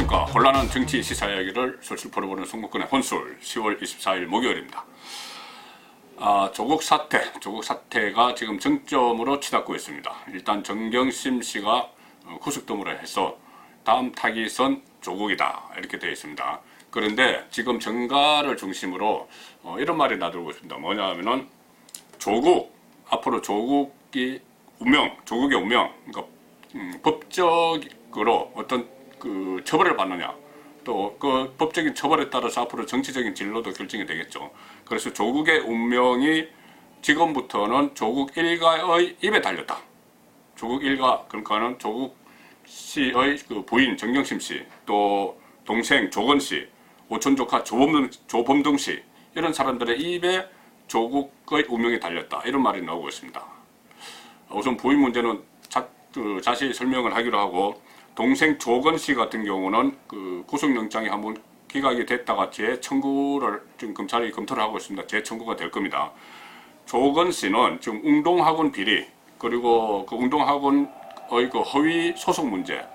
안녕하십니까. 혼란한 정치 시사 이야기를 술술 풀어보는 송국근의 혼술 10월 24일 목요일입니다. 조국 사태가 지금 정점으로 치닫고 있습니다. 일단 정경심 씨가 구속동으로 해서 다음 타깃은 조국이다 이렇게 되어 있습니다. 그런데 지금 정가를 중심으로 이런 말이 나돌고 있습니다. 뭐냐면은 앞으로 조국의 운명, 그러니까 법적으로 어떤 그 처벌을 받느냐, 또 그 법적인 처벌에 따라서 앞으로 정치적인 진로도 결정이 되겠죠. 그래서 조국의 운명이 지금부터는 조국 일가의 입에 달렸다. 조국 일가, 그러니까는 조국 씨의 그 부인 정경심 씨, 또 동생 조건 씨, 오촌 조카 조범동 씨, 이런 사람들의 입에 조국의 운명이 달렸다, 이런 말이 나오고 있습니다. 우선 부인 문제는 자세히 설명을 하기로 하고, 동생 조건 씨 같은 경우는 그 구속영장이 한번 기각이 됐다가 재청구를 지금 검찰이 검토를 하고 있습니다. 재청구가 될 겁니다. 조건 씨는 지금 웅동학원 비리, 그리고 그 웅동학원의 그 허위 소속 문제,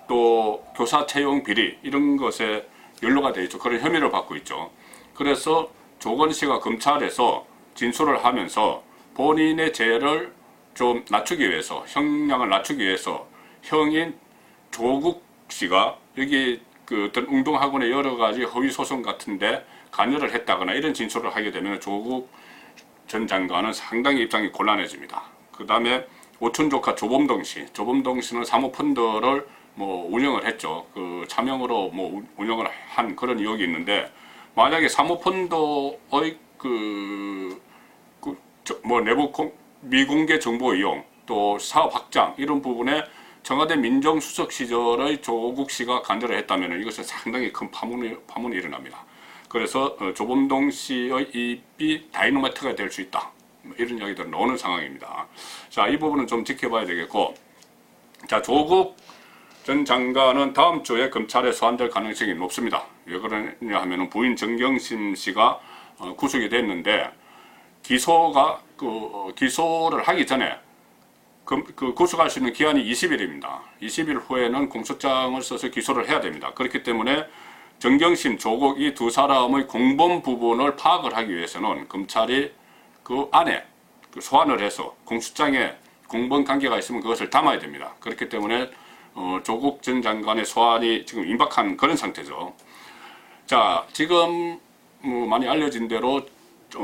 또 교사 채용 비리, 이런 것에 연루가 되어 있죠. 그런 혐의를 받고 있죠. 그래서 조건 씨가 검찰에서 진술을 하면서 본인의 죄를 좀 낮추기 위해서, 형량을 낮추기 위해서 형인 조국 씨가 여기 그 어떤 웅동학원의 여러 가지 허위 소송 같은데 관여를 했다거나 이런 진술을 하게 되면 조국 전 장관은 상당히 입장이 곤란해집니다. 그 다음에 오촌 조카 조범동 씨는 사모펀드를 뭐 운영을 했죠. 그 차명으로 뭐 운영을 한 그런 의혹이 있는데, 만약에 사모펀드의 뭐 내부 미공개 정보 이용, 또 사업 확장, 이런 부분에 청와대 민정수석 시절의 조국 씨가 관여를 했다면 이것은 상당히 큰 파문이 일어납니다. 그래서 조범동 씨의 입이 다이너마이트가 될 수 있다, 이런 이야기들은 나오는 상황입니다. 자, 이 부분은 좀 지켜봐야 되겠고, 자, 조국 전 장관은 다음 주에 검찰에 소환될 가능성이 높습니다. 왜 그러냐 하면은 부인 정경심 씨가 구속이 됐는데, 기소를 하기 전에 그 구속할 수 있는 기한이 20일입니다. 20일 후에는 공소장을 써서 기소를 해야 됩니다. 그렇기 때문에 정경심, 조국 이 두 사람의 공범 부분을 파악을 하기 위해서는 검찰이 그 안에 소환을 해서 공소장에 공범 관계가 있으면 그것을 담아야 됩니다. 그렇기 때문에 조국 전 장관의 소환이 지금 임박한 그런 상태죠. 자, 지금 많이 알려진 대로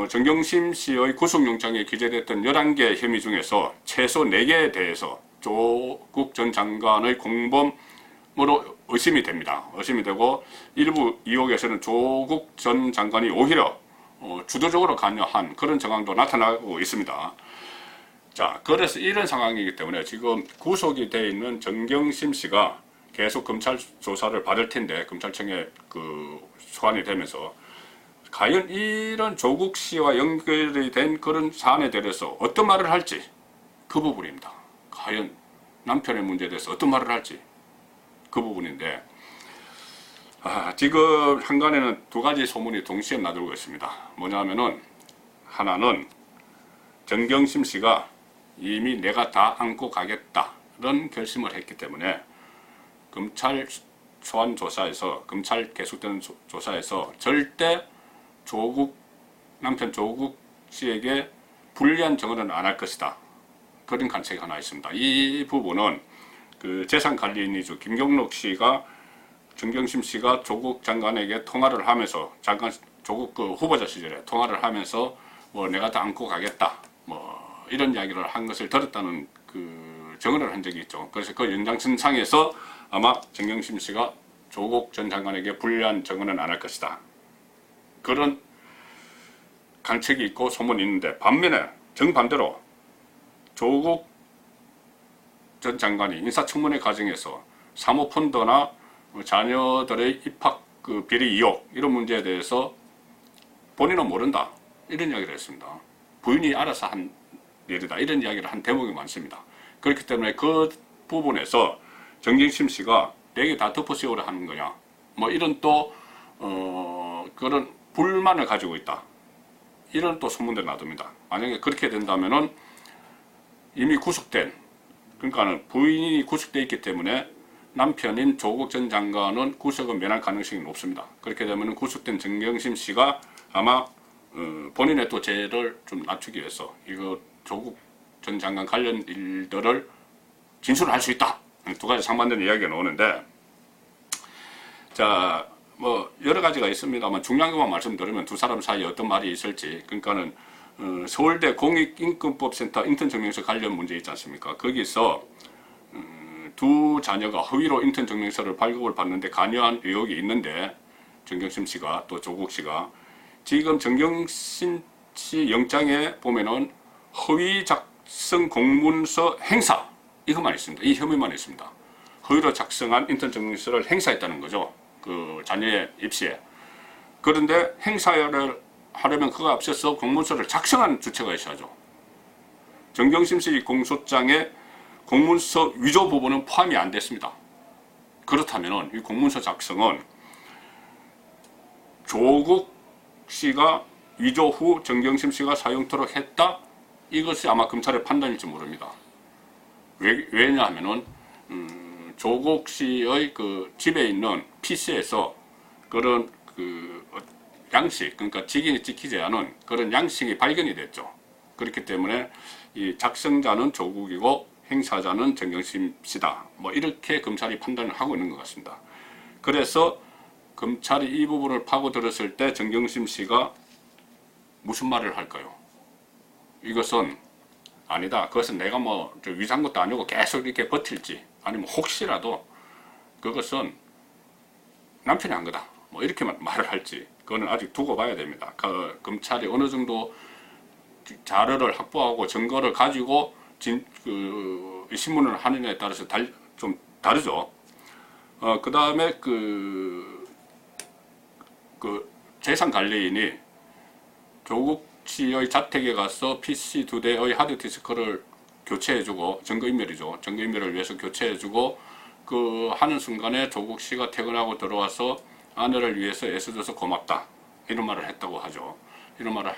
정경심 씨의 구속영장에 기재됐던 11개 혐의 중에서 최소 4개에 대해서 조국 전 장관의 공범으로 의심이 됩니다. 의심이 되고, 일부 의혹에서는 조국 전 장관이 오히려 주도적으로 관여한 그런 정황도 나타나고 있습니다. 자, 그래서 이런 상황이기 때문에 지금 구속이 되어 있는 정경심 씨가 계속 검찰 조사를 받을 텐데, 검찰청에 소환이 되면서 과연 이런 조국 씨와 연결이 된 그런 사안에 대해서 어떤 말을 할지, 그 부분입니다. 과연 남편의 문제에 대해서 어떤 말을 할지, 그 부분인데, 지금 한간에는 두 가지 소문이 동시에 나돌고 있습니다. 뭐냐면은, 하나는 정경심 씨가 이미 내가 다 안고 가겠다는 결심을 했기 때문에 검찰 소환 조사에서, 검찰 계속되는 조사에서 절대 남편 조국 씨에게 불리한 증언은 안 할 것이다, 그런 관측이 하나 있습니다. 이 부분은 그 재산관리인이죠. 김경록 씨가, 정경심 씨가 조국 장관에게 통화를 하면서, 조국 후보자 시절에 통화를 하면서 뭐 내가 다 안고 가겠다, 뭐 이런 이야기를 한 것을 들었다는 그 증언을 한 적이 있죠. 그래서 그 연장선상에서 아마 정경심 씨가 조국 전 장관에게 불리한 증언은 안 할 것이다, 그런 관측이 있고 소문이 있는데, 반면에 정반대로 조국 전 장관이 인사청문회 과정에서 사모펀드나 자녀들의 입학 비리 의혹, 이런 문제에 대해서 본인은 모른다, 이런 이야기를 했습니다. 부인이 알아서 한 일이다, 이런 이야기를 한 대목이 많습니다. 그렇기 때문에 그 부분에서 정경심 씨가 내게 다 덮어씌우려 하는 거냐, 뭐 이런 또 그런 불만을 가지고 있다, 이런 또 소문들이 나듭니다. 만약에 그렇게 된다면은 이미 구속된, 그러니까 부인이 구속되어 있기 때문에 남편인 조국 전 장관은 구속은 면할 가능성이 높습니다. 그렇게 되면 구속된 정경심 씨가 아마 본인의 또 죄를 좀 낮추기 위해서 이거 조국 전 장관 관련 일들을 진술할 수 있다. 두 가지 상반되는 이야기가 나오는데, 자, 뭐 여러 가지가 있습니다만 중요한 것만 말씀드리면 두 사람 사이에 어떤 말이 있을지, 그러니까는 서울대 공익인권법센터 인턴 증명서 관련 문제 있지 않습니까? 거기서 두 자녀가 허위로 인턴 증명서를 발급을 받는데 관여한 의혹이 있는데, 정경심 씨가 또 조국 씨가 지금 정경심 씨 영장에 보면은 허위 작성 공문서 행사 이것만 있습니다. 이 혐의만 있습니다. 허위로 작성한 인턴 증명서를 행사했다는 거죠. 그 자녀의 입시에. 그런데 행사를 하려면 그거 앞서서 공문서를 작성한 주체가 있어야죠. 정경심 씨 공소장에 공문서 위조 부분은 포함이 안 됐습니다. 그렇다면 이 공문서 작성은 조국 씨가 위조 후 정경심 씨가 사용토록 했다? 이것이 아마 검찰의 판단일지 모릅니다. 왜냐하면은 조국 씨의 그 집에 있는 PC에서 그런 그 양식, 그러니까 직인이 찍히지 않은 그런 양식이 발견이 됐죠. 그렇기 때문에 이 작성자는 조국이고 행사자는 정경심 씨다. 뭐 이렇게 검찰이 판단을 하고 있는 것 같습니다. 그래서 검찰이 이 부분을 파고들었을 때 정경심 씨가 무슨 말을 할까요? 이것은 아니다. 그것은 내가 뭐 위장 것도 아니고 계속 이렇게 버틸지, 아니면 혹시라도 그것은 남편이 한 거다. 뭐 이렇게 말을 할지, 그거는 아직 두고 봐야 됩니다. 검찰이 어느 정도 자료를 확보하고 증거를 가지고 신문을 하느냐에 따라서 좀 다르죠. 그 다음에 그 재산관리인이 조국 씨의 자택에 가서 PC 2대의 하드디스크를 교체해주고, 증거인멸이죠. 증거인멸을 위해서 교체해주고, 그 하는 순간에 조국 씨가 퇴근하고 들어와서 아내를 위해서 애써줘서 고맙다. 이런 말을 했다고 하죠. 이런 말을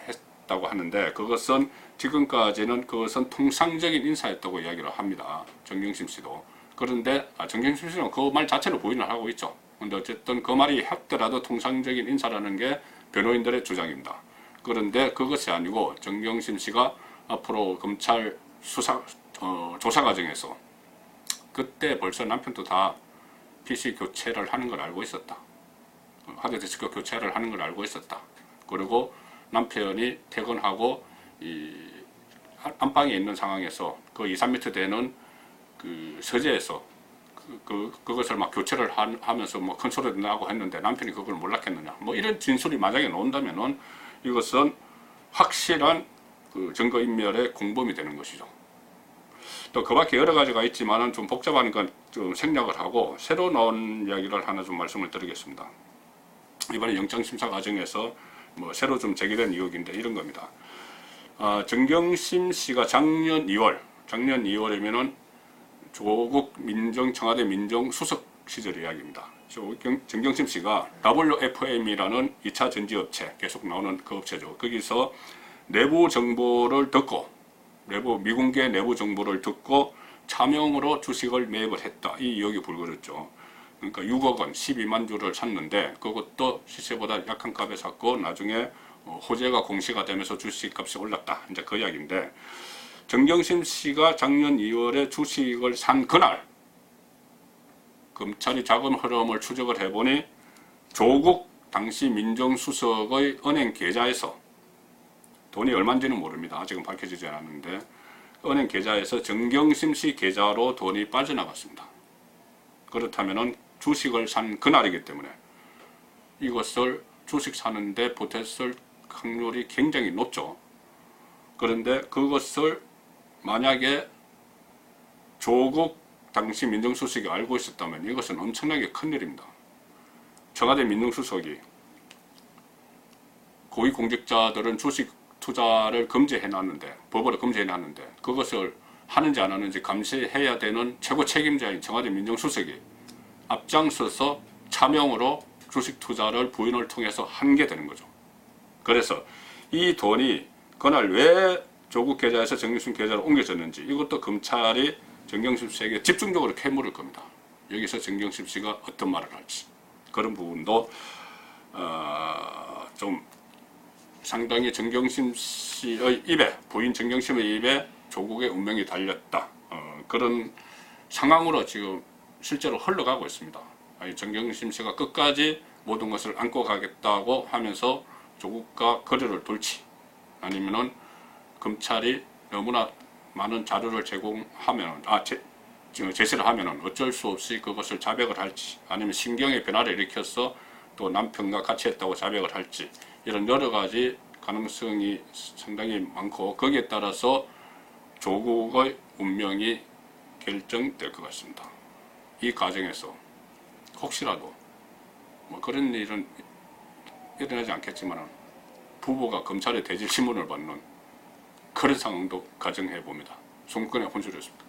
했다고 하는데, 그것은 지금까지는 그것은 통상적인 인사였다고 이야기를 합니다. 정경심 씨도. 그런데 정경심 씨는 그 말 자체를 부인을 하고 있죠. 근데 어쨌든 그 말이 했더라도 통상적인 인사라는 게 변호인들의 주장입니다. 그런데 그것이 아니고 정경심 씨가 앞으로 검찰 조사 과정에서 그때 벌써 남편도 다 PC 교체를 하는 걸 알고 있었다. 하드디스크 교체를 하는 걸 알고 있었다. 그리고 남편이 퇴근하고 이 안방에 있는 상황에서 그 2, 3m 되는 그 서재에서 그것을 막 교체를 하면서 뭐 큰 소리도 나고 했는데 남편이 그걸 몰랐겠느냐. 뭐 이런 진술이 만약에 나온다면은 이것은 확실한 그 증거인멸의 공범이 되는 것이죠. 또 그 밖에 여러 가지가 있지만은 좀 복잡하니까 좀 생략을 하고 새로 나온 이야기를 하나 좀 말씀을 드리겠습니다. 이번에 영장심사 과정에서 뭐 새로 좀 제기된 의혹인데 이런 겁니다. 정경심 씨가 작년 2월이면은 조국 청와대 민정수석 시절 이야기입니다. 정경심 씨가 WFM이라는 2차 전지업체, 계속 나오는 그 업체죠. 거기서 내부 정보를 듣고, 미공개 내부 정보를 듣고 차명으로 주식을 매입을 했다. 이 의혹이 불거졌죠. 그러니까 6억 원, 12만 주를 샀는데 그것도 시세보다 약한 값에 샀고 나중에 호재가 공시가 되면서 주식값이 올랐다. 이제 그 이야기인데, 정경심 씨가 작년 2월에 주식을 산 그날 검찰이 자금 흐름을 추적을 해보니 조국 당시 민정수석의 은행 계좌에서 돈이 얼마인지는 모릅니다. 아직은 밝혀지지 않았는데 은행 계좌에서 정경심 씨 계좌로 돈이 빠져나갔습니다. 그렇다면 주식을 산 그날이기 때문에 이것을 주식 사는데 보탰을 확률이 굉장히 높죠. 그런데 그것을 만약에 조국 당시 민정수석이 알고 있었다면 이것은 엄청나게 큰일입니다. 청와대 민정수석이 고위공직자들은 주식 투자를 금지해놨는데, 법으로 금지해놨는데 그것을 하는지 안 하는지 감시해야 되는 최고 책임자인 청와대 민정수석이 앞장서서 차명으로 주식 투자를 부인을 통해서 한 게 되는 거죠. 그래서 이 돈이 그날 왜 조국 계좌에서 정경심 계좌로 옮겨졌는지 이것도 검찰이 정경심 씨에게 집중적으로 캐물을 겁니다. 여기서 정경심 씨가 어떤 말을 할지 그런 부분도 좀 상당히 정경심 씨의 입에, 부인 정경심의 입에 조국의 운명이 달렸다. 그런 상황으로 지금 실제로 흘러가고 있습니다. 정경심 씨가 끝까지 모든 것을 안고 가겠다고 하면서 조국과 거래를 둘지, 아니면은 검찰이 너무나 많은 자료를 제공하면, 제시를 하면은 어쩔 수 없이 그것을 자백을 할지, 아니면 심경의 변화를 일으켜서 또 남편과 같이 했다고 자백을 할지, 이런 여러 가지 가능성이 상당히 많고, 거기에 따라서 조국의 운명이 결정될 것 같습니다. 이 과정에서 혹시라도 뭐 그런 일은 일어나지 않겠지만 부부가 검찰의 대질 신문을 받는 그런 상황도 가정해 봅니다. 송건의 혼술이었습니다.